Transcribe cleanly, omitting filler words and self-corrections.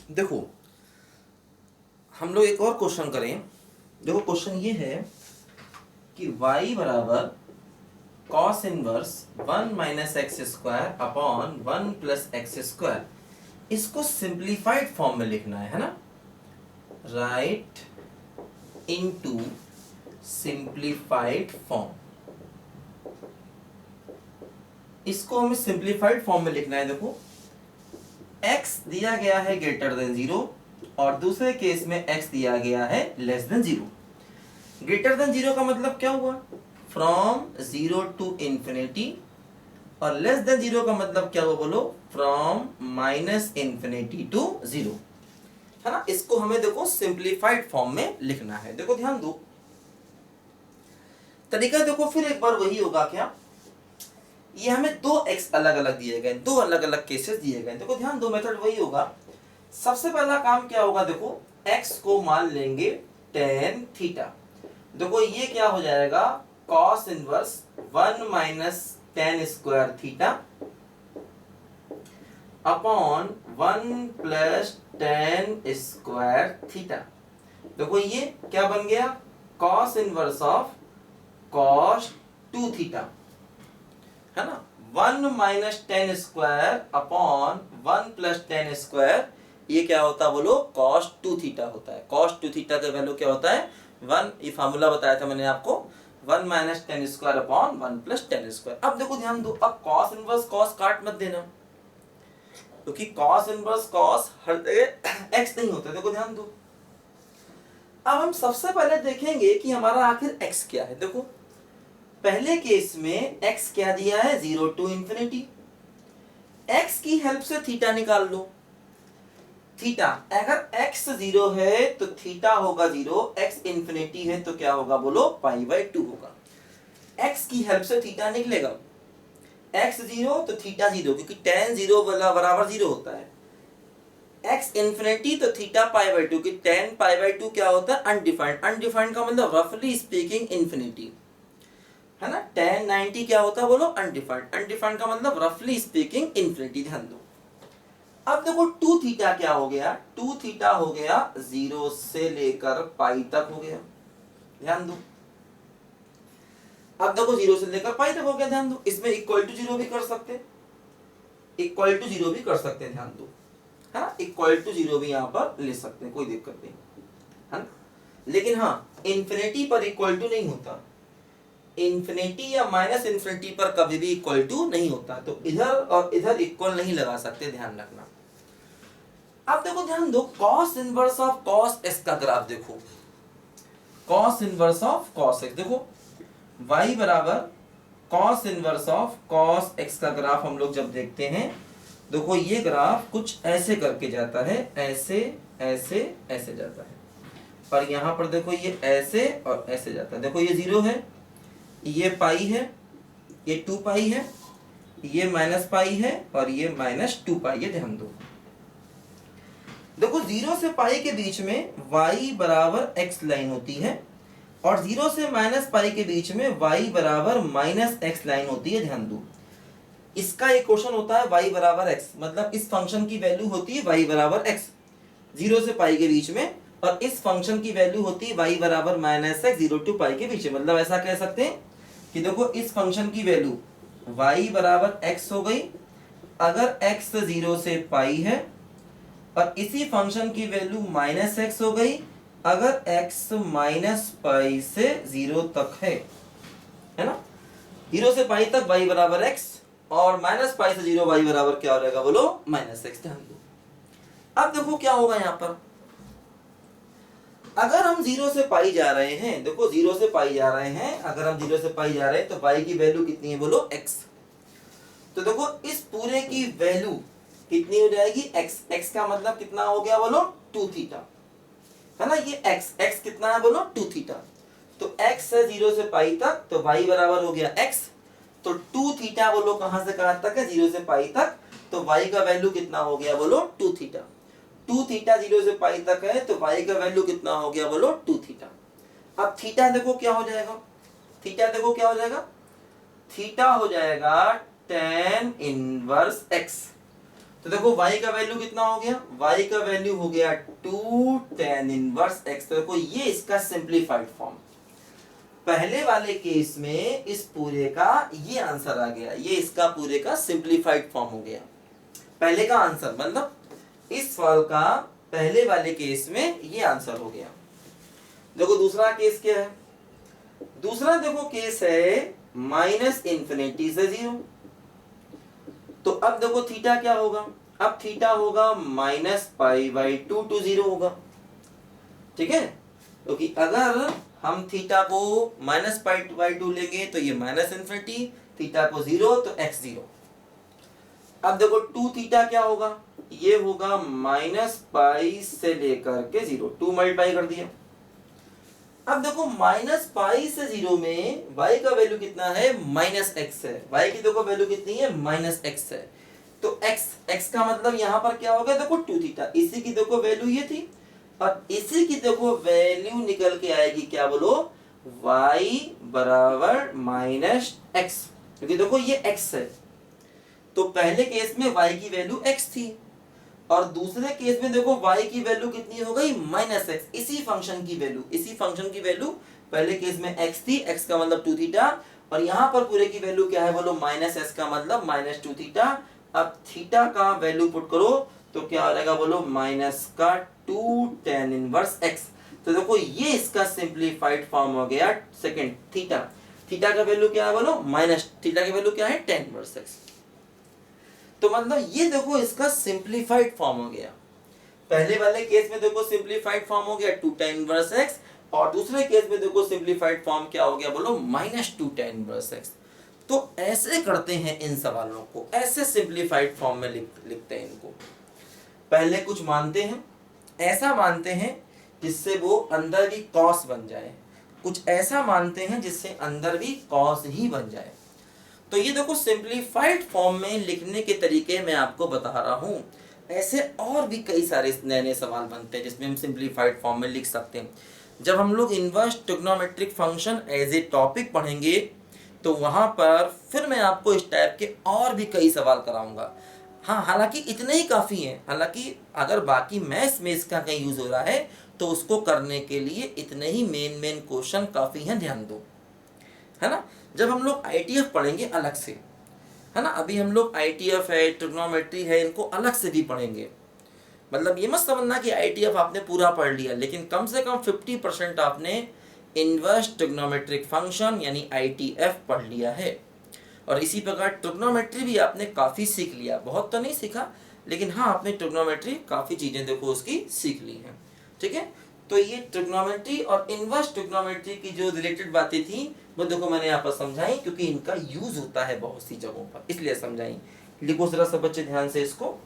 देखो हम लोग एक और क्वेश्चन करें। देखो क्वेश्चन ये है कि y बराबर cos inverse 1 minus x square upon 1 plus x square, इसको सिंप्लीफाइड फॉर्म में लिखना है ना। राइट इनटू सिंप्लीफाइड फॉर्म, इसको हमें सिंप्लीफाइड फॉर्म में लिखना है। देखो x दिया गया है ग्रेटर देन 0 और दूसरे केस में x दिया गया है लेस देन 0। ग्रेटर देन 0 का मतलब क्या हुआ, फ्रॉम 0 टू इंफिनिटी, और लेस देन 0 का मतलब क्या हुआ बोलो, फ्रॉम माइनस इंफिनिटी टू 0, है ना। इसको हमें देखो सिंप्लीफाइड फॉर्म में लिखना है। देखो ध्यान दो, तरीका देखो फिर एक बार वही होगा क्या, ये हमें दो x अलग अलग दिए गए, दो अलग अलग केसेस दिए गए। देखो ध्यान दो, मेथड वही होगा। सबसे पहला काम क्या होगा, देखो x को मान लेंगे tan थीटा। देखो ये क्या हो जाएगा, cos inverse 1 minus tan square theta upon 1 plus tan square theta. देखो ये क्या बन गया, cos inverse of cos 2 theta, है ना। 1 minus ten square upon 1 plus ten square, ये क्या होता है बोलो, cos 2 थीटा होता है। cos 2 थीटा का वैल्यू क्या होता है 1, ये फार्मूला बताया था मैंने आपको, 1 minus ten square upon 1 plus ten square. अब देखो ध्यान दो, अब cos इनवर्स cos काट मत देना, क्योंकि cos इनवर्स cos हर जगह x नहीं होता। देखो ध्यान दो, अब हम सबसे पहले देखेंगे कि हमारा आखिर x क्या है। देखो पहले केस में x क्या दिया है, 0 टू इंफिनिटी। x की हेल्प से थीटा निकाल लो। थीटा अगर x 0 है तो थीटा होगा 0, x इंफिनिटी है तो क्या होगा बोलो, पाई बाय 2 होगा। x की हेल्प से थीटा निकलेगा, x 0 तो थीटा 0, क्योंकि tan 0 बराबर 0 होता है। x इंफिनिटी तो थीटा पाई बाय 2, कि tan पाई बाय 2 क्या होता है, अनडिफाइंड। अनडिफाइंड का मतलब रफली स्पीकिंग इंफिनिटी, है ना। tan 90 क्या होता है बोलो, अनडिफाइंड। अनडिफाइंड का मतलब रफली स्पीकिंग इंफिनिटी। ध्यान दो, अब देखो 2 थीटा क्या हो गया, 2 थीटा हो गया 0 से लेकर पाई तक हो गया। ध्यान दो, अब देखो 0 से लेकर पाई तक हो गया। ध्यान दो, इसमें इक्वल टू 0 भी कर सकते, इक्वल टू 0 भी कर सकते हैं। ध्यान दो, है ना, इक्वल टू 0 भी यहाँ पर ले सकते हैं, कोई दिक्कत नहीं, है ना। लेकिन हाँ, इंफिनिटी पर इक्वल टू नहीं होता, इंफिनिटी या माइनस इंफिनिटी पर कभी भी इक्वल टू नहीं होता, तो इधर और इधर इक्वल नहीं लगा सकते, ध्यान रखना। अब देखो ध्यान दो, cos inverse of cos x का ग्राफ देखो, cos inverse of cos x। देखो y बराबर cos inverse of cos x का ग्राफ हम लोग जब देखते हैं, देखो ये ग्राफ कुछ ऐसे करके जाता है, ऐसे ऐसे ऐसे जाता है, और यहाँ पर देखो ये ऐसे और ऐसे जाता है। देखो ये 0 है, ये पाई है, ये 2 पाई है, ये माइनस पाई है, और ये माइनस 2 पाई है। ध्यान दो, देखो 0 से पाई के बीच में y बराबर x लाइन होती है, और 0 से माइनस पाई के बीच में y बराबर माइनस x लाइन होती है। ध्यान दो, इसका एक क्वेश्चन होता है y बराबर x, मतलब इस फंक्शन की वैल्यू होती है y बराबर x 0 से पाई के बीच में, और इस फंक्शन की वैल्यू होती है y बराबर माइनस x 0 टू पाई के बीच में। मतलब ऐसा कह सकते हैं कि देखो इस फंक्शन की वैल्यू y बराबर x हो गई अगर x 0 से पाई है, और इसी फंक्शन की वैल्यू माइनस x हो गई अगर x माइनस पाई से 0 तक है ना। 0 से पाई तक y बराबर x, और माइनस पाई से 0 y बराबर क्या हो जाएगा बोलो, माइनस x। ध्यान दो, अब देखो क्या होगा यहाँ पर, अगर हम 0 से पाई जा रहे हैं, देखो 0 से पाई जा रहे हैं, अगर हम 0 से पाई जा रहे हैं तो y की वैल्यू कितनी है बोलो, x। तो देखो इस पूरे की वैल्यू कितनी हो जाएगी, x। x का मतलब कितना हो गया बोलो, 2 थीटा, है ना। ये x कितना है बोलो, 2 थीटा। तो x है 0 से पाई तक, तो y बराबर हो गया x। तो 2 थीटा बोलो कहां से कहां तक है, 0 से पाई तक, तो y का वैल्यू कितना हो गया बोलो, 2 थीटा। 2 थीटा 0 से पाई तक है, तो y का वैल्यू कितना हो गया बोलो, 2 थीटा। अब थीटा देखो क्या हो जाएगा, थीटा देखो क्या हो जाएगा, थीटा हो जाएगा tan इनवर्स x। तो देखो y का वैल्यू कितना हो गया, y का वैल्यू हो गया 2 tan इनवर्स x। तो देखो ये इसका सिंप्लीफाइड फॉर्म। पहले वाले केस में इस पूरे का ये आंसर आ गया, ये इसका पूरे का सिंप्लीफाइड फॉर्म हो गया। पहले का आंसर मतलब इस सवाल का पहले वाले केस में ये आंसर हो गया। देखो दूसरा केस क्या है, दूसरा देखो केस है माइनस इंफिनिटी से 0। तो अब देखो थीटा क्या होगा, अब थीटा होगा माइनस पाई बाई 2 टू 0 होगा। ठीक है, क्योंकि अगर हम थीटा को माइनस पाई बाई 2 लेंगे तो ये माइनस इंफिनिटी, थीटा को 0 तो x 0। अब देखो 2 थीटा क्या होगा, ये होगा माइनस पाई से लेकर के 0, 2 मल्टीप्लाई कर दिया। अब देखो माइनस पाई से 0 में y का वैल्यू कितना है, माइनस x है। y की देखो वैल्यू कितनी है, माइनस x है। तो x का मतलब यहाँ पर क्या हो गया, देखो 2 थीटा, इसी की देखो वैल्यू ये थी और इसी की देखो वैल्यू निकल के आएगी क्या, बोलो y बराबर माइनस x, क्योंकि देखो ये x है। तो पहले केस में y की वैल्यू x थी और दूसरे केस में देखो y की वैल्यू कितनी हो गई, माइनस x। इसी फंक्शन की वैल्यू, इसी फंक्शन की वैल्यू पहले केस में x थी, x का मतलब 2 थीटा, और यहाँ पर पूरे की वैल्यू क्या है, बोलो माइनस s का मतलब माइनस 2 थीटा। अब थीटा का वैल्यू पुट करो तो क्या हो जाएगा, बोलो माइनस का 2 tan इनवर्स x। तो देखो ये इसका सिंप्लीफाइड फॉर्म हो गया सेकंड थीटा। थीटा का वैल्यू क्या है, बोलो माइनस, थीटा की वैल्यू क्या है, tan इनवर्स x। तो मतलब ये देखो इसका सिंप्लीफाइड फॉर्म हो गया। पहले वाले केस में देखो सिंप्लीफाइड फॉर्म हो गया 2 tan इनवर्स x, और दूसरे केस में देखो सिंप्लीफाइड फॉर्म क्या हो गया, बोलो माइनस 2 tan इनवर्स x। तो ऐसे करते हैं इन सवालों को, ऐसे सिंप्लीफाइड फॉर्म में लिखते हैं इनको। पहले कुछ मानते हैं, ऐसा मानते हैं जिससे वो अंदर भी कॉस बन जाए, कुछ ऐसा मानते हैं जिससे अंदर भी कॉस ही बन जाए। तो ये देखो सिंप्लीफाइड फॉर्म में लिखने के तरीके मैं आपको बता रहा हूँ। ऐसे और भी कई सारे नए नए सवाल बनते हैं जिसमें हम सिंप्लीफाइड फॉर्म में लिख सकते हैं। जब हम लोग inverse trigonometric function as a topic पढ़ेंगे तो वहाँ पर फिर मैं आपको इस टाइप के और भी कई सवाल कराऊंगा। हाँ, हालांकि इतने ही काफ़ी हैं। हालांकि अगर बाकी मैथ्स में इसका कहीं यूज़ हो रहा है तो उसको करने के लिए इतने ही मेन क्वेश्चन काफ़ी हैं, ध्यान दो, है ना। जब हम लोग ITF पढ़ेंगे अलग से, है ना, अभी हम लोग ITF है, ट्रिग्नोमेट्री है, इनको अलग से भी पढ़ेंगे। मतलब ये मत समझना कि ITF आपने पूरा पढ़ लिया, लेकिन कम से कम 50% आपने इनवर्स ट्रिग्नोमेट्रिक फंक्शन यानी ITF पढ़ लिया है। और इसी प्रकार ट्रिग्नोमेट्री भी आपने काफ़ी सीख लिया, बहुत तो नहीं सीखा, लेकिन हाँ आपने ट्रिग्नोमेट्री काफ़ी चीज़ें देखो उसकी सीख ली हैं। ठीक है, तो ये ट्रिग्नोमेट्री और इनवर्स ट्रिग्नोमेट्री की जो रिलेटेड बातें थी वो देखो मैंने यहाँ पर समझाई, क्योंकि इनका यूज़ होता है बहुत सी जगहों पर, इसलिए समझाई। लिखो जरा सब बच्चे ध्यान से इसको।